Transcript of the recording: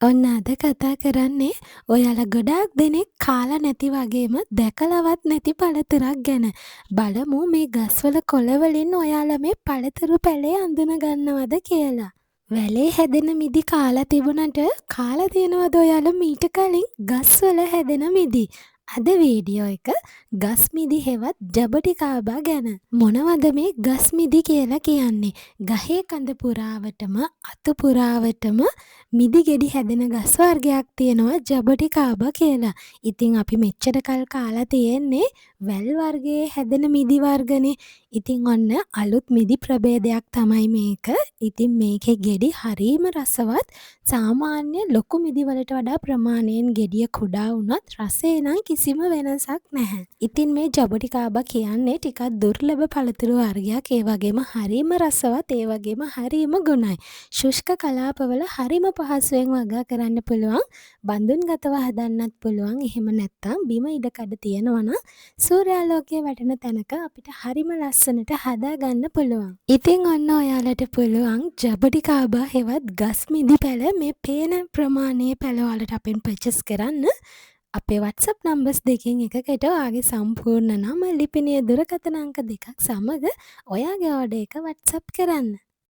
ඔන්න අද කතා කරන්නේ ඔයාලා ගොඩාක් දෙනෙක් කාලා නැති වගේම දැකලවත් නැති පළතුරක් ගැන. බලමු මේ ගස්වල කොළ වලින් ඔයාලා මේ පළතුරු පැලේ අඳුන ගන්නවද කියලා. වැලේ හැදෙන මිදි කාලා තිබුණට කාලා තියෙනවද ඔයාලා මීට කලින් ගස්වල හැදෙන මිදි? අද වීඩියෝ එක ගස් මිදි හෙවත් ජබටිකාබා ගැන. මොනවද මේ ගස් මිදි කියලා කියන්නේ? ගහේ කඳ පුරාවටම අතු පුරාවටම මිදි ගෙඩි හැදෙන ගස් වර්ගයක් තියෙනවා ජබටිකාබා කියලා. ඉතින් අපි මෙච්චර කල් කාලා තියෙන්නේ වැල් වර්ගයේ හැදෙන මිදි වර්ගනේ. ඉතින් ඔන්න අලුත් මිදි ප්‍රභේදයක් තමයි මේක. ඉතින් මේකේ ගෙඩි හරීම රසවත්. සාමාන්‍ය ලොකු මිදි වලට වඩා ප්‍රමාණයෙන් ගෙඩිය කුඩා වුණත් රසේ නම් කිසිම වෙනසක් නැහැ. ඉතින් මේ ජබටිකාබා කියන්නේ ටිකක් දුර්ලභ පළතුරු වර්ගයක්. ඒ වගේම හරීම රසවත්, ඒ වගේම හරීම ගුණයි. ශුෂ්ක කලාපවල හරිම පහසුවෙන් වගා කරන්න පුළුවන්. බඳුන්ගතව හදන්නත් පුළුවන්. එහෙම නැත්නම් බිම ඉඩකඩ තියෙනවා නම් සූර්යාලෝකයේ වැටෙන තැනක අපිට හරිම ලස්සනට හදා ගන්න පුළුවන්. ඉතින් ඔන්න ඔයාලට පුළුවන් ජබටිකාබා හෙවත් ගස් මිදි පැල මේ පේන ප්‍රමාණයේ පැල වලට අපෙන් පර්චේස් කරන්න. අපේ WhatsApp numbers දෙකෙන් එකකට ඔයාගේ සම්පූර්ණ නම, ලිපිනය, දුරකථන අංක දෙකක් සමග ඔයාගේ order එක WhatsApp කරන්න.